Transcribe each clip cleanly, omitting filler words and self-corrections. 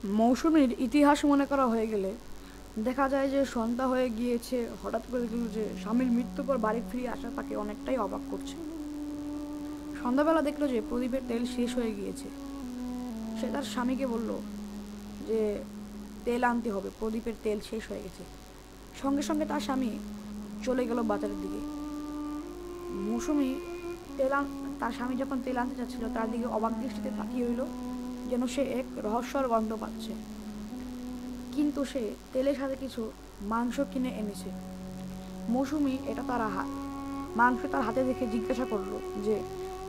মৌসুমীর ইতিহাস মনে করা হয়ে গেলে দেখা যায় যে সন্ধ্যা হয়ে গিয়েছে, হঠাৎ করে দেখল যে স্বামীর মৃত্যুর পর বাড়ি ফিরে আসা তাকে অনেকটাই অবাক করছে। সন্ধ্যাবেলা দেখলো যে প্রদীপের তেল শেষ হয়ে গিয়েছে। সে তার স্বামীকে বলল যে তেল আনতে হবে, প্রদীপের তেল শেষ হয়ে গেছে। সঙ্গে সঙ্গে তার স্বামী চলে গেল বাজারের দিকে। মৌসুমি তার স্বামী যখন তেল আনতে যাচ্ছিল তার দিকে অবাক দৃষ্টিতে তাকিয়ে হইল, যেন সে এক রহস্যর গন্ধ পাচ্ছে। কিন্তু সে তেলের সাথে কিছু মাংস কিনে এনেছে। মৌসুমি এটা মাংস তার হাতে দেখে জিজ্ঞাসা করলো যে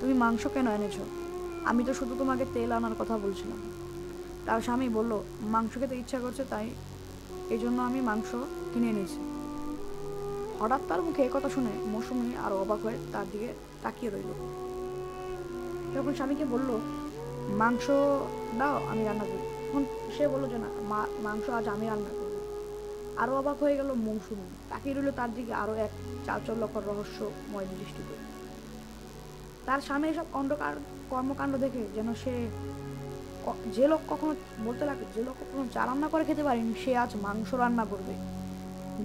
তুমি মাংস কেন এনেছো? আমি তো শুধু তোমাকে তেল আনার কথা বলছিলাম। তার স্বামী বলল, মাংস খেতে ইচ্ছা করছে, তাই এই জন্য আমি মাংস কিনে এনেছি। হঠাৎ তার মুখে কথা শুনে মৌসুমি আরো অবাক হয়ে তার দিকে তাকিয়ে রইল। যখন স্বামীকে বলল মাংস দাও, আমি রান্না করি, তখন সে বললো যে না, মাংস আজ আমি রান্না করব। আরও অবাক হয়ে গেল মৌসুমি, তাকিয়ে রইল তার দিকে আরও এক চাঞ্চল্যকর রহস্যময় দৃষ্টিতে। তার স্বামী এসব কর্মকাণ্ড দেখে যেন যে লোক কখনো বলতে লাগে, যে লোক কখনো চা রান্না করে খেতে পারেনি সে আজ মাংস রান্না করবে।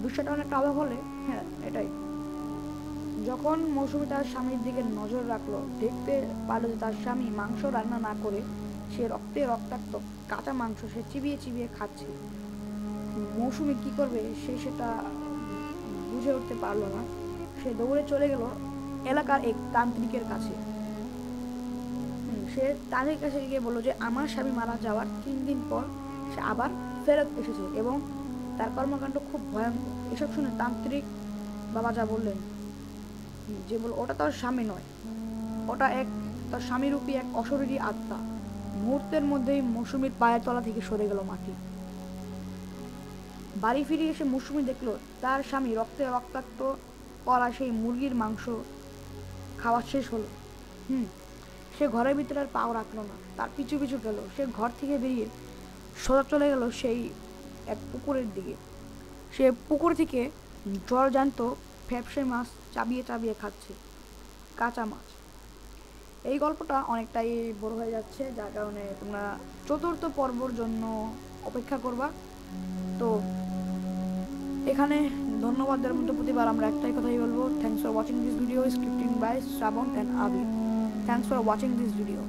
বিষয়টা অনেকটা অবাক হলে হ্যাঁ এটাই। যখন মৌসুমি তার স্বামীর দিকে নজর রাখলো, দেখতে পারলো যে তার স্বামী মাংস রান্না না করে সে রক্তাক্ত কাঁচা মাংস সে চিবিয়ে চিবিয়ে খাচ্ছে। মৌসুমি কি করবে সেটা বুঝে উঠতে পারলো না। সে দৌড়ে চলে গেল এলাকার এক তান্ত্রিকের কাছে। সে তাদের কাছে গিয়ে বললো যে আমার স্বামী মারা যাওয়ার 3 দিন পর সে আবার ফেরত এসেছে এবং তার কর্মকাণ্ড খুব ভয়ঙ্কর। এসব শুনে তান্ত্রিক বাবা যা বললেন যে ওটা তার স্বামী নয়, ওটা তার স্বামীরূপী এক অশরীরী আত্মা। মুহূর্তের মধ্যেই মৌসুমীর পায়ের তলা থেকে সরে গেল মাটি। বাড়ি ফিরে এসে মৌসুমি দেখলো তার স্বামী রক্তাক্ত করা সেই মুরগির মাংস খাওয়া শেষ হলো। সে ঘরের ভিতরে আর পাও রাখলো না, তার পিছু পিছু গেল। সে ঘর থেকে বেরিয়ে সোজা চলে গেল সেই এক পুকুরের দিকে। সে পুকুর থেকে জলজ্যান্ত ফ্যাপসে মাছ চাবিয়ে চাবিয়ে খাচ্ছে, কাঁচা মাছ। এই গল্পটা অনেকটাই বড় হয়ে যাচ্ছে, যার কারণে তোমরা 4র্থ পর্বর জন্য অপেক্ষা করবা। তো এখানে ধন্যবাদ দেওয়ার মধ্যে প্রতিবার আমরা একটাই কথাই বলবো, thanks for watching this video, scripting by Shrabon and Abi. Thanks for watching this video.